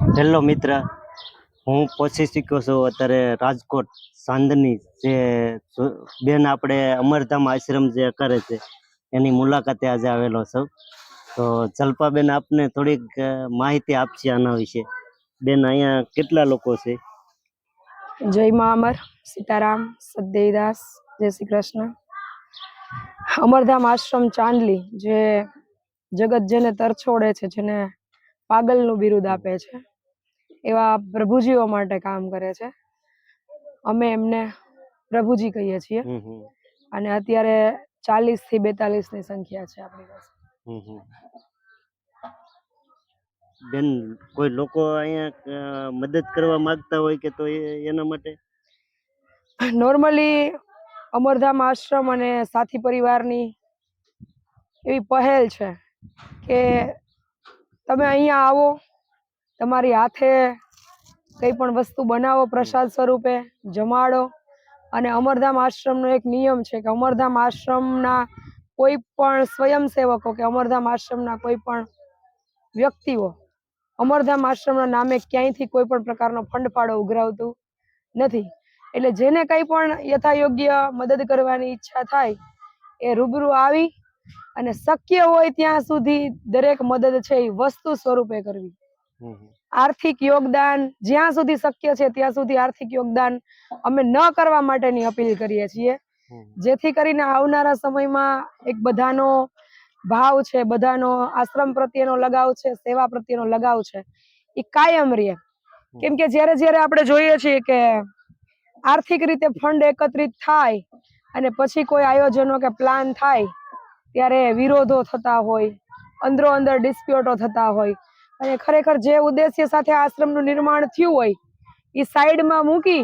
Hello મિત્ર, હું પહોંચી શક્યો છું અત્યારે રાજકોટ ચાંદની જે બેન આપણે અમરધામ આશ્રમ જે કરે છે એની મુલાકાતે આજે આવેલો છું. તો જલ્પાબેન આપને થોડીક માહિતી આપશે આના વિશે. બેન, અહીંયા કેટલા લોકો છે? જય મા અમર, સીતારામ, સદદેવદાસ, જય શ્રી કૃષ્ણ. અમરધામ આશ્રમ ચાંદલી જે જગત જેને તરછોડે છે, જેને પાગલનું બિરુદ આપે છે, એવા પ્રભુજીઓ માટે કામ કરે છે. અમે એમને પ્રભુજી કહીએ છીએ. અને અત્યારે 40 થી 42 ની સંખ્યા છે આપણી પાસે. બેન, કોઈ લોકો અહીંયા મદદ કરવા માંગતા હોય કે તો એના માટે નોર્મલી અમરધામ આશ્રમ અને સાથી પરિવારની એવી પહેલ છે કે તમે અહીંયા આવો, તમારી હાથે કઈ પણ વસ્તુ બનાવો, પ્રસાદ સ્વરૂપે જમાડો. અને અમરધામ આશ્રમનો એક નિયમ છે કે અમરધામ આશ્રમના કોઈ પણ સ્વયંસેવકો કે અમરધામ આશ્રમના કોઈ પણ વ્યક્તિઓ અમરધામ આશ્રમના નામે ક્યાંયથી કોઈ પણ પ્રકારનો ફંડ ફાળો ઉઘરાવતું નથી. એટલે જેને કઈ પણ યથાયોગ્ય મદદ કરવાની ઈચ્છા થાય એ રૂબરૂ આવી અને શક્ય હોય ત્યાં સુધી દરેક મદદ છે એ વસ્તુ સ્વરૂપે કરવી. આર્થિક યોગદાન જ્યાં સુધી શક્ય છે ત્યાં સુધી આર્થિક યોગદાન અમે ન કરવા માટેની અપીલ કરીએ છીએ, જેથી કરીને આવનારા સમયમાં એક બધાનો ભાવ છે, બધાનો આશ્રમ પ્રત્યેનો લગાવ છે, સેવા પ્રત્યેનો લગાવ છે, એ કાયમ રહે. કેમ કે જ્યારે જ્યારે આપણે જોઈએ છીએ કે આર્થિક રીતે ફંડ એકત્રિત થાય અને પછી કોઈ આયોજનો કે પ્લાન થાય ત્યારે વિરોધો થતા હોય, અંદરો અંદર ડિસ્પ્યુટો થતા હોય, અને ખરેખર જે ઉદ્દેશ્ય સાથે આશ્રમનું નિર્માણ થયું હોય એ સાઈડમાં મૂકી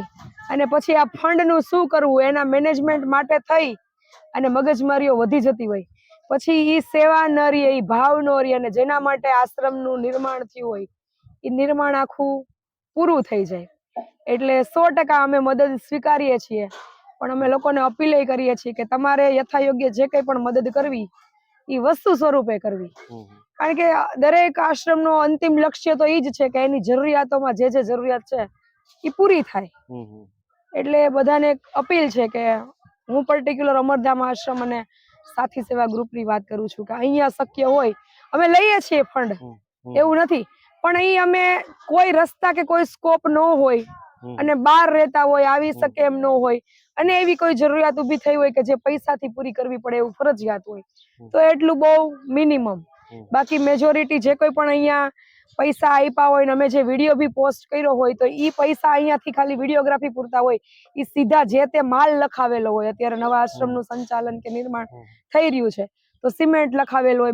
અને પછી આ ફંડનું શું કરવું એના મેનેજમેન્ટ માટે થઈ અને મગજમારીઓ વધી જતી હોય, પછી એ સેવા ન રહે, એ ભાવ ન રહે, અને જેના માટે આશ્રમનું નિર્માણ થયું હોય એ નિર્માણ આખું પૂરું થઈ જાય. એટલે 100% અમે મદદ સ્વીકારીએ છીએ, પણ અમે લોકોને અપીલ કરીએ છીએ કે તમારે યથાયોગ્ય જે કંઈ પણ મદદ કરવી એ વસ્તુ સ્વરૂપે કરવી. કારણ કે દરેક આશ્રમનો અંતિમ લક્ષ્ય તો એ જ છે કે એની જરૂરિયાતોમાં જે જે જરૂરિયાત છે એ પૂરી થાય. એટલે બધાને અપીલ છે કે હું પર્ટિક્યુલર અમરધામ આશ્રમ અને સાથી સેવા ગ્રુપની વાત કરું છું કે અહીંયા શક્ય હોય અમે લઈએ છીએ ફંડ, એવું નથી, પણ અહીં અમે કોઈ રસ્તા કે કોઈ સ્કોપ ન હોય અને બહાર રહેતા હોય, આવી શકે એમ ન હોય, અને એવી કોઈ જરૂરિયાત ઊભી થઈ હોય કે જે પૈસાથી પૂરી કરવી પડે એવું ફરજિયાત હોય, તો એટલું બહુ મિનિમમ. બાકી મેજોરિટી જે કોઈ પણ અહીંયા પૈસા આપ્યા હોય ને અમે જે વિડીયો બી પોસ્ટ કર્યો હોય તો એ પૈસા અહીંયાથી ખાલી વિડીયોગ્રાફી પૂરતા હોય, એ સીધા જે તે માલ લખાવેલો હોય. અત્યારે નવા આશ્રમનું સંચાલન કે નિર્માણ થઈ રહ્યું છે તો સિમેન્ટ લખાવેલ હોય,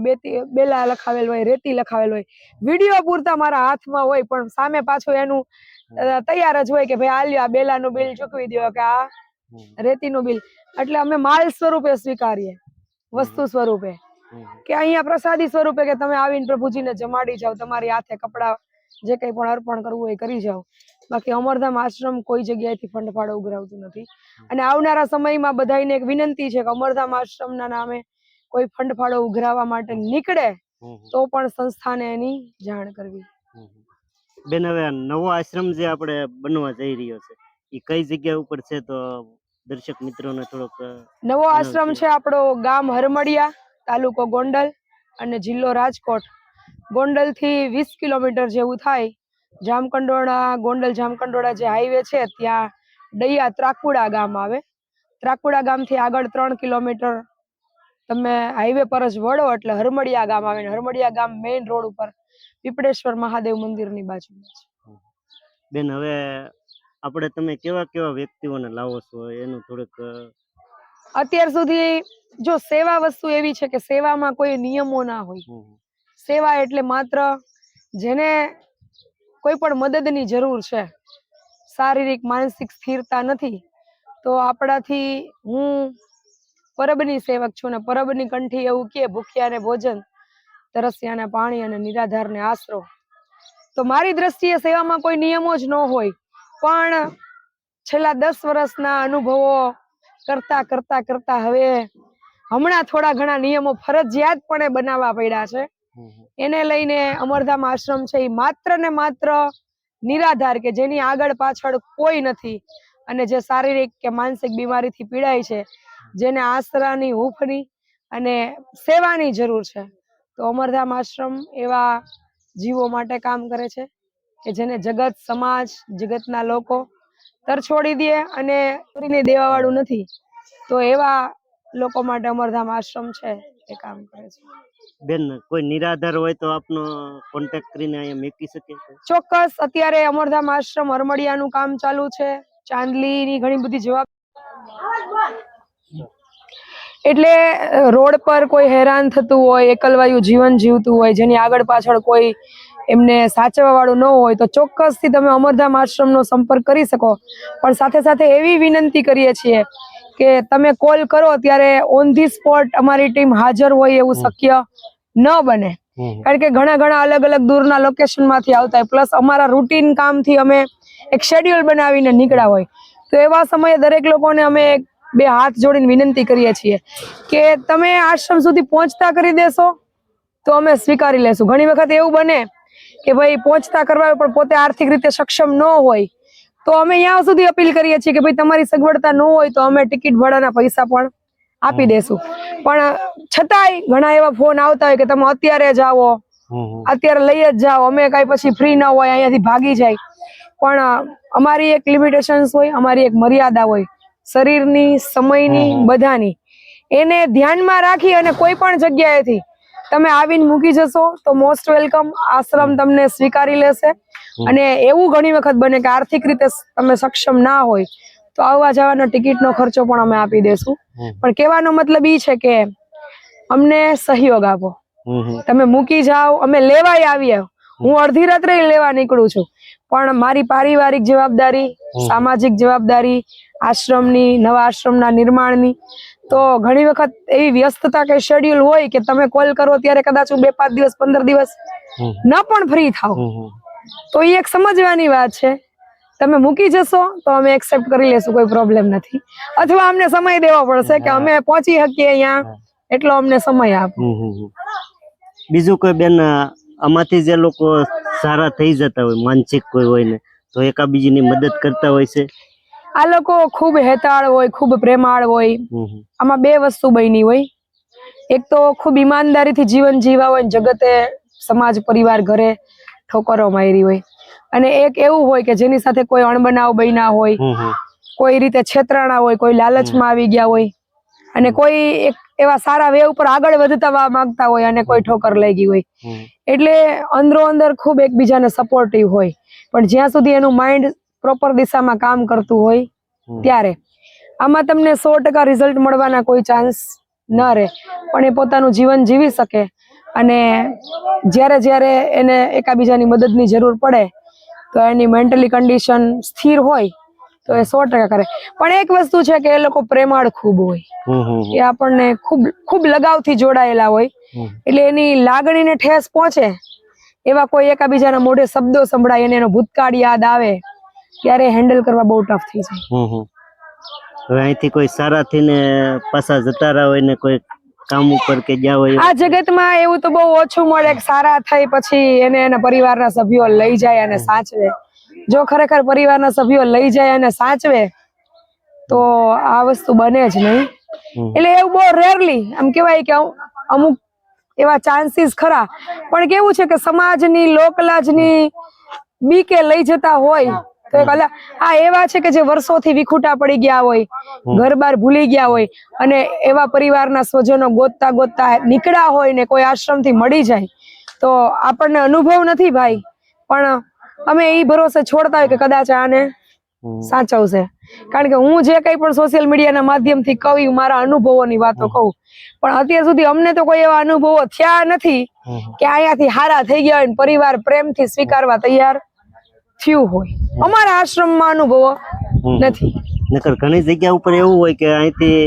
બેલા લખાવેલ હોય, રેતી લખાવેલ હોય, વિડીયો પૂરતા મારા હાથમાં હોય, પણ સામે પાછું એનું તૈયાર જ હોય કે ભાઈ આ લ્યો, આ બેલાનું બિલ ચૂકવી દો કે આ રેતીનું બિલ. એટલે અમે માલ સ્વરૂપે સ્વીકારીએ, વસ્તુ સ્વરૂપે, કે અહીંયા પ્રસાદી સ્વરૂપે કે તમે આવીને પ્રભુજીને જમાડી જાઓ, તમારી હાથે કપડા જે કંઈ પણ અર્પણ કરવું હોય કરી જાઓ. બાકી અમરધામ આશ્રમ કોઈ જગ્યાએથી ફંડ ફાળો ઉઘરાવતું નથી. અને આવનારા સમયમાં બધાને એક વિનંતી છે કે અમરધામ આશ્રમના નામે કોઈ ફંડ ફાળો ઉઘરાવવા માટે નીકળે તો પણ સંસ્થાને એની જાણ કરવી. બેન, હવે નવો આશ્રમ જે આપણે બનવા જઈ રહ્યો છે એ કઈ જગ્યા ઉપર છે, તો દર્શક મિત્રોને થોડોક. નવો આશ્રમ છે આપણો ગામ હરમડિયા, તાલુકો ગોંડલ અને જિલ્લો રાજકોટ. ગોંડલ થી 20 કિલોમીટર જેવું થાય. જામકંડોળા, ગોંડલ જામકંડોળા જે હાઈવે છે ત્યાં ડૈયા ત્રાકુડા ગામ આવે. ત્રાકુડા ગામથી આગળ 3 કિલોમીટર તમે હાઈવે પર જ વળો એટલે હરમડિયા ગામ આવે. હરમડિયા ગામ મેઇન રોડ ઉપર પીપળેશ્વર મહાદેવ મંદિરની બાજુમાં છે. બેન, હવે આપણે તમે કેવા કેવા વ્યક્તિઓને લાવો છો એનું થોડુંક. અત્યાર સુધી જો સેવા વસ્તુ એવી છે કે સેવામાં કોઈ નિયમો ના હોય. સેવા એટલે માત્ર જેને કોઈ પણ મદદની જરૂર છે, શારીરિક માનસિક સ્થિરતા નથી, તો આપણાથી, હું પરબની સેવક છું ને પરબની કંઠી એવું કે ભૂખ્યાને ભોજન, તરસ્યાને પાણી અને નિરાધારને આશરો. તો મારી દ્રષ્ટિએ સેવામાં કોઈ નિયમો જ ન હોય, પણ છેલ્લા 10 વર્ષના અનુભવો કરતા કરતા કરતા હવે હમણાં થોડા ઘણા નિયમો ફરજિયાતપણે બનાવવા પડ્યા છે. એને લઈને અમરધામ આશ્રમ છે એ માત્ર ને માત્ર નિરાધાર કે જેની આગળ પાછળ કોઈ નથી અને જે શારીરિક કે માનસિક બીમારીથી પીડાય છે, જેને આશરાની, હૂંફની અને સેવાની જરૂર છે, તો અમરધામ આશ્રમ એવા જીવો માટે કામ કરે છે કે જેને જગત, સમાજ, જગતના લોકો તરછોડી દે અને કરીને દેવા વાળું નથી, તો એવા લોકો માટે અમરધામ આશ્રમ છે એ કામ કરે છે. બેન, કોઈ નિરાધાર હોય તો આપનો કોન્ટેક્ટ કરીને અહીંયા મૂકી શકે છે? ચોક્કસ. અત્યારે અમરધામ આશ્રમ હરમડિયાનું કામ ચાલુ છે, ચાંદલીની ઘણી બધી જવાબ, એટલે રોડ પર કોઈ હેરાન થતું હોય, એકલવાયું જીવન જીવતું હોય, જેની આગળ પાછળ કોઈ એમને સાચવવા વાળું ન હોય, તો ચોક્કસથી તમે અમરધામ આશ્રમનો સંપર્ક કરી શકો. પણ સાથે સાથે એવી વિનંતી કરીએ છીએ કે તમે કોલ કરો ત્યારે ઓન ધી સ્પોટ અમારી ટીમ હાજર હોય એવું શક્ય ન બને, કારણ કે ઘણા અલગ અલગ દૂરના લોકેશન માંથી આવતા હોય, પ્લસ અમારા રૂટીન કામથી અમે એક શેડ્યુલ બનાવીને નીકળ્યા હોય, તો એવા સમયે દરેક લોકોને અમે બે હાથ જોડીને વિનંતી કરીએ છીએ કે તમે આશ્રમ સુધી પહોંચતા કરી દેશો તો અમે સ્વીકારી લેશું. ઘણી વખત એવું બને કે ભાઈ પહોંચતા કરવા પણ પોતે આર્થિક રીતે સક્ષમ ન હોય, તો અમે ત્યાં સુધી અપીલ કરીએ છીએ કે ભાઈ તમારી સગવડતા ન હોય તો અમે ટિકિટ ભાડાના પૈસા પણ આપી દેશું. પણ છતાંય ઘણા એવા ફોન આવતા હોય કે તમે અત્યારે જ આવો, અત્યારે લઈ જ જાઓ, અમે કઈ પછી ફ્રી ના હોય, અહીંયાથી ભાગી જાય. પણ અમારી એક લિમિટેશન્સ હોય, અમારી એક મર્યાદા હોય, શરીરની, સમયની, બધાની. એને ધ્યાનમાં રાખી અને કોઈ પણ જગ્યાએથી તમે આવીને મૂકી જશો તો મોસ્ટ વેલકમ. આશ્રમ તમને સ્વીકારી લેશે. અને એવું ઘણી વખત બને કે આર્થિક રીતે તમે સક્ષમ ના હોય તો આવવા જવાનો ટિકિટનો ખર્ચો પણ અમે આપી દેશું. પણ કહેવાનો મતલબ ઈ છે કે અમને સહયોગ આપો. તમે મૂકી જાઓ, અમે લેવાય આવીએ. હું અડધી રાત્રે લેવા નીકળું છું, પણ મારી પારિવારિક જવાબદારી, સામાજિક જવાબદારી, આશ્રમની, નવા આશ્રમના નિર્માણની, તો ઘણી વખત એવી વ્યસ્તતા કે શેડ્યુલ હોય કે તમે કોલ કરો ત્યારે કદાચ હું 2-5 દિવસ, 15 દિવસ ન પણ ફ્રી થાવ, તો એ એક સમજવાની વાત છે. તમે મૂકી જશો તો અમે એક્સેપ્ટ કરી લેશું, કોઈ પ્રોબ્લેમ નથી. અથવા અમને સમય દેવો પડશે કે અમે પહોંચી શકીએ અહીંયા, એટલો અમને સમય આપો. બીજું કોઈ બેન, આમાંથી જે લોકો સારા થઈ જતા હોય, માનસિક કોઈ હોય ને, તો એકાબીજીની મદદ કરતા હોય છે? આ લોકો ખૂબ હેતાળ હોય, ખૂબ પ્રેમાળ હોય. આમાં બે વસ્તુ બની હોય. એક તો ખૂબ ઈમાનદારીથી જીવન જીવા હોય, જગતે, સમાજ, પરિવાર, ઘરે ઠોકરો મારી હોય, અને એક એવું હોય કે જેની સાથે કોઈ અણબનાવ બન્યા હોય, કોઈ રીતે છેતરાણા હોય, કોઈ લાલચમાં આવી ગયા હોય, અને કોઈ એક એવા સારા વે ઉપર આગળ વધતા માંગતા હોય અને કોઈ ઠોકર લઈ ગઈ હોય. એટલે અંદરો અંદર ખૂબ એકબીજાને સપોર્ટિવ હોય. પણ જ્યાં સુધી એનું માઇન્ડ પ્રોપર દિશામાં કામ કરતું હોય ત્યારે આમાં તમને 100% રિઝલ્ટ મળવાના કોઈ ચાન્સ ન રહે. પણ એ પોતાનું જીવન જીવી શકે અને જ્યારે એને એકાબીજાની મદદની જરૂર પડે તો એની મેન્ટલી કન્ડિશન સ્થિર હોય તો એ 100% કરે. પણ એક વસ્તુ છે કે એ લોકો પ્રેમાળ ખૂબ હોય, એ આપણને ખૂબ લગાવથી જોડાયેલા હોય, એટલે એની લાગણીને ઠેસ પહોંચે એવા કોઈ એકાબીજાના મોઢે શબ્દો સંભળાય અને એનો ભૂતકાળ યાદ આવે ત્યારે હેન્ડલ કરવા બહુ ટફ થઈ જાય. હવે અહીંથી કોઈ સારા થઈને પાછા જતા રહ્યા હોય ને કોઈ કામ ઉપર કે ગયા હોય, આ જગતમાં એવું તો બહુ ઓછું મળે કે સારા થઈ પછી એને એના પરિવારના સભ્યો લઈ જાય અને સાચવે. જો ખરેખર પરિવારના સભ્યો લઈ જાય અને સાચવે તો આ વસ્તુ બને જ નહીં. એટલે એવું બહુ રેરલી, આમ કહેવાય કે અમુક એવા ચાન્સીસ ખરા, પણ કેવું છે કે સમાજની, લોકલાજની બીકે લઈ જતા હોય તો એક એવા છે કે જે વર્ષોથી વિખૂટા પડી ગયા હોય, ઘર બાર ભૂલી ગયા હોય, અને એવા પરિવારના સ્વજનો ગોતતા નીકળ્યા હોય ને કોઈ આશ્રમથી મળી જાય તો આપણને અનુભવ નથી ભાઈ, પણ અમે એ ભરોસે છોડતા હોય કે કદાચ આને સાચવશે. કારણ કે હું જે કંઈ પણ સોશિયલ મીડિયાના માધ્યમથી કહું, મારા અનુભવોની વાતો કહું, પણ અત્યાર સુધી અમને તો કોઈ એવા અનુભવો થયા નથી કે અહીંયાથી હારા થઈ ગયા હોય, પરિવાર પ્રેમથી સ્વીકારવા તૈયાર થયું હોય. અમારા આશ્રમમાં અનુભવો નથી. નકર ઘણી જગ્યા ઉપર એવું હોય કે અહીંથી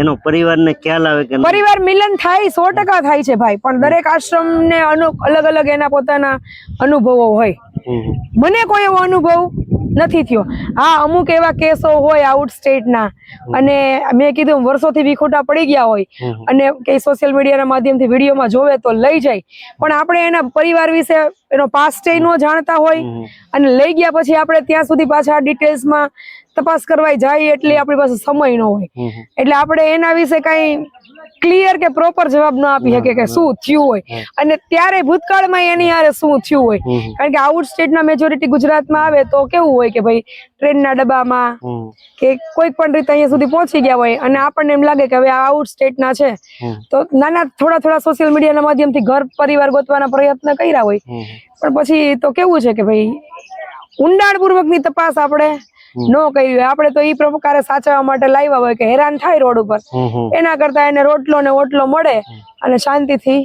એનો પરિવારને ખ્યાલ આવે કે પરિવાર મિલન થાય, 100% થાય છે ભાઈ, પણ દરેક આશ્રમને અલગ અલગ એના પોતાના અનુભવો હોય. મને કોઈ એવો અનુભવ નથી થયો. હા, અમુક એવા કેસો હોય આઉટ સ્ટેટના અને મેં કીધું વર્ષોથી વિખૂટા પડી ગયા હોય અને કે સોશિયલ મીડિયાના માધ્યમથી વિડીયોમાં જોવે તો લઈ જાય, પણ આપણે એના પરિવાર વિશે એનો પાસ્ટ ન જાણતા હોય અને લઈ ગયા પછી આપણે ત્યાં સુધી પાછા ડિટેલ્સમાં તપાસ કરવા જાય એટલે આપણી પાસે સમય ન હોય, એટલે આપણે એના વિશે કઈ ક્લિયર કે પ્રોપર જવાબ ન આપી શકે કે શું થયું હોય અને ત્યારે ભૂતકાળમાં એની યારે શું થયું હોય. કારણ કે આઉટ સ્ટેટના મેજોરિટી ગુજરાતમાં આવે તો કેવું હોય કે ભાઈ ટ્રેનના ડબ્બામાં કે કોઈ પણ રીતે અહીંયા સુધી પહોંચી ગયા હોય અને આપણને એમ લાગે કે હવે આ આઉટ સ્ટેટના છે તો નાના થોડા સોશિયલ મીડિયાના માધ્યમથી ઘર પરિવાર ગોતવાના પ્રયત્ન કર્યા હોય, પણ પછી તો કેવું છે કે ભાઈ ઊંડાણપૂર્વકની તપાસ આપણે ન કરી હોય. આપણે તો ઈ પ્રકારે સાચવવા માટે લાવ્યા હોય કે હેરાન થાય રોડ ઉપર, એના કરતા એને રોટલો ને ઓટલો મળે અને શાંતિથી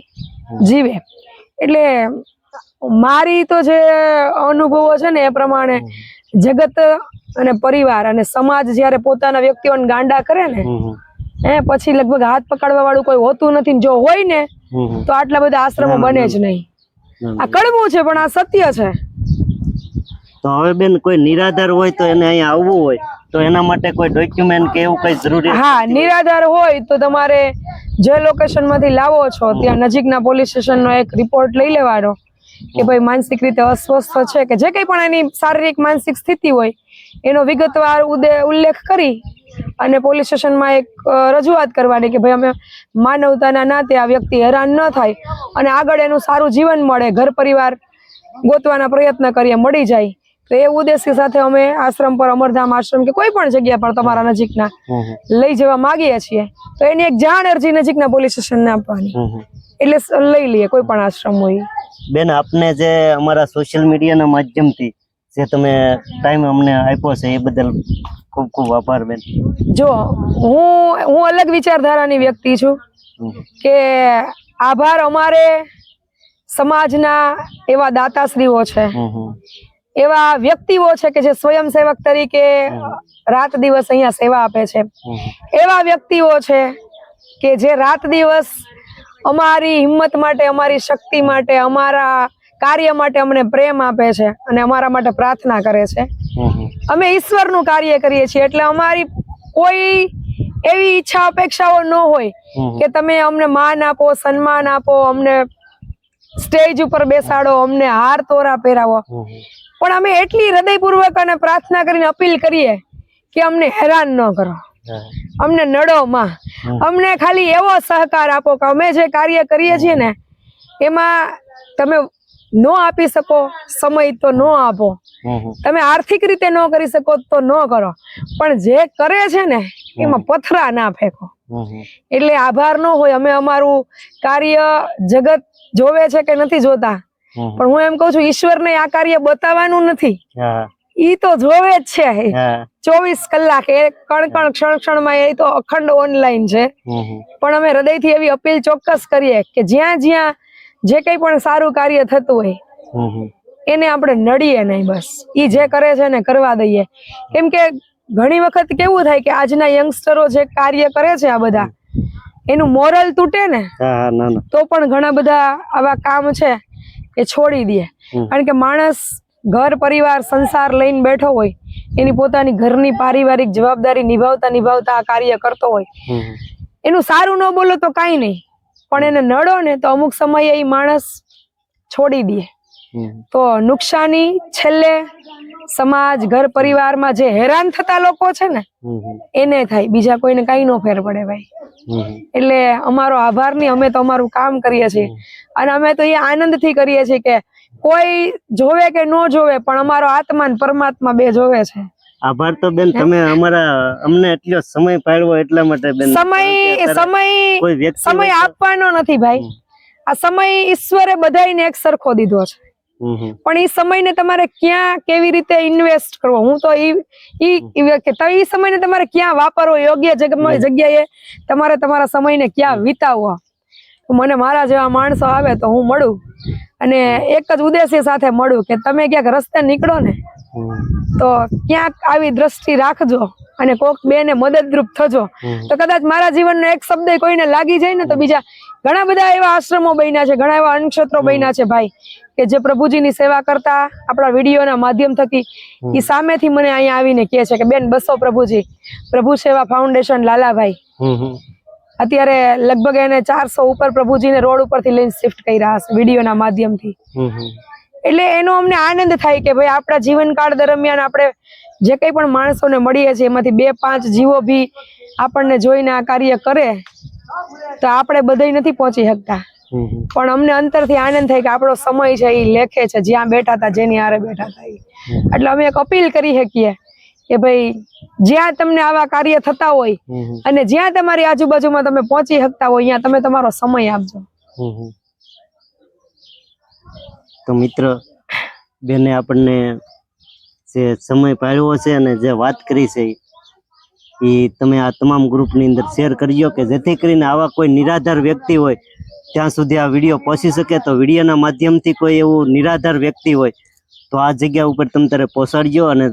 જીવે. એટલે મારી તો જે અનુભવો છે ને એ પ્રમાણે જગત અને પરિવાર અને સમાજ જયારે પોતાના વ્યક્તિઓને ગાંડા કરે ને પછી લગભગ હાથ પકડવા વાળું કોઈ હોતું નથી. જો હોય ને તો આટલા બધા આશ્રમો બને જ નહીં. આ કડવું છે પણ આ સત્ય છે. તો હવે બેન કોઈ નિરાધાર હોય તો એને અહીંયા આવવું હોય તો એના માટે કોઈ ડોક્યુમેન્ટ કે એવું કઈ જરૂરી? હા, નિરાધાર હોય તો તમારે જે લોકેશન માંથી લાવો છો ત્યાં નજીકના પોલીસ સ્ટેશન નો એક રિપોર્ટ લઈ લેવાનો કે ભાઈ માનસિક રીતે અસ્વસ્થ છે કે જે કઈ પણ એની શારીરિક માનસિક સ્થિતિ હોય એનો વિગતવાર ઉલ્લેખ કરી અને પોલીસ સ્ટેશનમાં એક રજૂઆત કરવાની કે ભાઈ અમે માનવતાના નાતે આ વ્યક્તિ હેરાન ન થાય અને આગળ એનું સારું જીવન મળે, ઘર પરિવાર ગોતવાના પ્રયત્ન કરીએ, મળી જાય. તો એ ઉદ્દેશ્ય સાથે અમે આશ્રમ પર, અમરધામ આશ્રમ કે કોઈ પણ જગ્યા પર તમારા નજીકના લઈ જવા માંગીએ છીએ. તો એની એક જાણ અરજી નજીકના પોલીસ સ્ટેશનને આપવાની, એટલે લઈ લઈએ કોઈ પણ આશ્રમ હોય. બેન, આપને જે અમારા સોશિયલ મીડિયાના માધ્યમથી જે તમે ટાઈમ અમને આપ્યો છે એ બદલ ખૂબ ખૂબ આભાર બેન. જો હું અલગ વિચારધારાની વ્યક્તિ છું કે આભાર અમારે સમાજના એવા દાતાશ્રીઓ છે, એવા વ્યક્તિઓ છે કે જે સ્વયંસેવક તરીકે રાત દિવસ અહીંયા સેવા આપે છે, એવા વ્યક્તિઓ છે કે જે રાત દિવસ અમારી હિંમત માટે, અમારી શક્તિ માટે, અમારા કાર્ય માટે અમને પ્રેમ આપે છે અને અમારા માટે પ્રાર્થના કરે છે. અમે ઈશ્વરનું કાર્ય કરીએ છીએ એટલે અમારી કોઈ એવી ઈચ્છા અપેક્ષાઓ ન હોય કે તમે અમને માન આપો, સન્માન આપો, અમને સ્ટેજ ઉપર બેસાડો, અમને હાર તોરા પહેરાવો, પણ અમે એટલી હૃદયપૂર્વક અને પ્રાર્થના કરીને અપીલ કરીએ કે અમને હેરાન ન કરો, અમને નડો માં, અમને ખાલી એવો સહકાર આપો કે અમે જે કાર્ય કરીએ છીએ ને એમાં તમે ન આપી શકો સમય તો ન આપો, તમે આર્થિક રીતે ન કરી શકો તો ન કરો, પણ જે કરે છે ને એમાં પથરા ના ફેંકો. એટલે આભાર ન હોય. અમે અમારું કાર્ય જગત જોવે છે કે નથી જોતા, પણ હું એમ કઉ છું ઈશ્વરને આ કાર્ય બતાવવાનું નથી, ઈ તો જોવે જ છે 24 કલાક, એ કણ ક્ષણમાં એ તો અખંડ ઓનલાઈન છે. પણ અમે હૃદયથી એવી અપીલ ચોક્કસ કરીએ કે જ્યાં જ્યાં જે કઈ પણ સારું કાર્ય થતું હોય એને આપણે નડીએ નહીં, બસ ઈ જે કરે છે ને કરવા દઈએ. કેમ કે ઘણી વખત કેવું થાય કે આજના યંગસ્ટરો જે કાર્ય કરે છે આ બધા, એનું મોરલ તૂટે ને તો પણ ઘણા બધા આવા કામ છે એ છોડી દે. કારણ કે માણસ ઘર પરિવાર સંસાર લઈને બેઠો હોય, એની પોતાની ઘરની પારિવારિક જવાબદારી નિભાવતા આ કાર્ય કરતો હોય, એનું સારું ન બોલો તો કાંઈ નહીં, પણ એને નડો ને તો અમુક સમયે એ માણસ છોડી દે. તો નુકસાની છેલ્લે સમાજ, ઘર પરિવારમાં જે હેરાન થતા લોકો છે ને એને થાય, બીજા કોઈને કઈ નો ફેર પડે ભાઈ. એટલે અમારો આભાર નહીં, અમે તો અમારું કામ કરીએ છીએ અને અમે તો એ આનંદથી કરીએ છીએ કે કોઈ જોવે કે ન જોવે પણ અમારો આત્મા ને પરમાત્મા બે જોવે છે. આભાર તો બેન, તમે અમને એટલો સમય પાડ્યો એટલા માટે બેન. સમય આપવાનો નથી ભાઈ, આ સમય ઈશ્વરે બધાને એક સરખો દીધો છે, પણ એ સમયને તમારે ક્યાં કેવી રીતે ઇન્વેસ્ટ કરવો, હું તો ઈ સમયને તમારે ક્યાં વાપરવો, યોગ્ય જગ્યાએ તમારે તમારા સમયને ક્યાં વિતાવવો. મને મારા જેવા માણસો આવે તો હું મળું અને એક જ ઉદ્દેશ્ય સાથે મળું કે તમે ક્યાંક રસ્તે નીકળો ને તો ક્યાંક આવી દ્રષ્ટિ રાખજો અને કોક બેને મદદરૂપ થજો, તો કદાચ મારા જીવનનો એક શબ્દ કોઈને લાગી જાય ને તો બીજા ઘણા બધા એવા આશ્રમો બન્યા છે, ઘણા એવા અન્નક્ષેત્રો બન્યા છે ભાઈ, કે જે પ્રભુજીની સેવા કરતા આપણા વિડીયોના માધ્યમ થકી એ સામેથી મને અહીંયા આવીને કહે છે કે બેન બસો પ્રભુજી, પ્રભુ સેવા ફાઉન્ડેશન લાલાભાઈ અત્યારે લગભગ એને 400 ઉપર પ્રભુજીને રોડ ઉપરથી લઈને શિફ્ટ કર્યા હશે વિડીયોના માધ્યમથી. એટલે એનો અમને આનંદ થાય કે ભાઈ આપણા જીવનકાળ દરમિયાન આપણે જે કંઈ પણ માણસોને મળીએ છીએ એમાંથી 2-5 જીવો બી આપણને જોઈને આ કાર્ય કરે તો આપણે બધાય નથી પહોંચી શકતા, પણ અમને અંતરથી આનંદ થાય કે આપણો સમય છે એ લેખે છે જ્યાં બેઠા હતા, જેની હારે બેઠા હતા એટલે અમે એક અપીલ કરી શકીએ કે ભાઈ જ્યાં તમને આવા કાર્ય થતા હોય અને જ્યાં તમારી આજુબાજુમાં તમે પહોંચી શકતા હોય ત્યાં તમે તમારો સમય આપજો. તો મિત્ર બેને આપણને જે સમય પાડ્યો છે અને જે વાત કરી છે એ તમે આ તમામ ગ્રુપની અંદર શેર કરજો કે જેથી કરીને આવા કોઈ નિરાધાર વ્યક્તિ હોય ત્યાં સુધી આ વિડીયો પહોંચી શકે. તો વિડીયોના માધ્યમથી કોઈ એવું નિરાધાર વ્યક્તિ હોય તો આ જગ્યા ઉપર તમે તારે પહોંચાડજો અને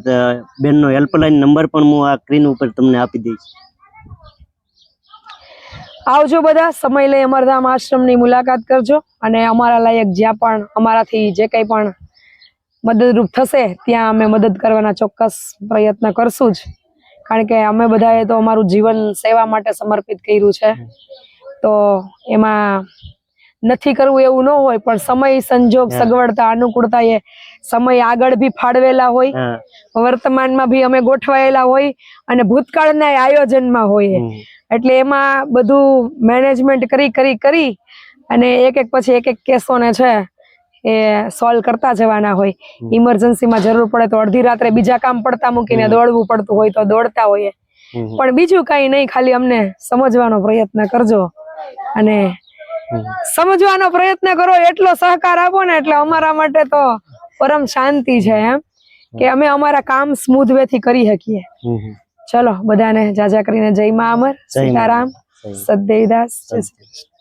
બેનનો હેલ્પલાઇન નંબર પણ હું આ સ્ક્રીન ઉપર તમને આપી દઈશ. આવજો બધા, સમય લઈ અમરધામ આશ્રમની મુલાકાત કરજો અને અમારા લાયક જ્યાં પણ અમારાથી જે કંઈ પણ મદદરૂપ થશે ત્યાં અમે મદદ કરવાના ચોક્કસ પ્રયત્ન કરશું જ, કારણ કે અમે બધાએ તો અમારું જીવન સેવા માટે સમર્પિત કર્યું છે. તો એમાં નથી કરવું એવું ન હોય, પણ સમય સંજોગ સગવડતા અનુકૂળતા એ સમય આગળ બી ફાળવેલા હોય, વર્તમાનમાં બી અમે ગોઠવાયેલા હોય અને ભૂતકાળના આયોજનમાં હોય, એટલે એમાં બધું મેનેજમેન્ટ કરી અને એક એક કેસોને છે એ સોલ્વ કરતા જવાના હોય. ઇમરજન્સીમાં જરૂર પડે તો અડધી રાત્રે બીજા કામ પડતા મૂકીને દોડવું પડતું હોય તો દોડતા હોઈએ, પણ બીજું કઈ નહીં, ખાલી અમને સમજવાનો પ્રયત્ન કરજો અને સમજવાનો પ્રયત્ન કરો, એટલો સહકાર આપો ને એટલે અમારા માટે તો પરમ શાંતિ છે એમ કે અમે અમારા કામ સ્મૂધ વે થી કરી શકીએ. ચલો બધાને જાજા કરીને જય મા અમર, સીતારામ, સદદેવદાસ, જય શ્રી કૃષ્ણ.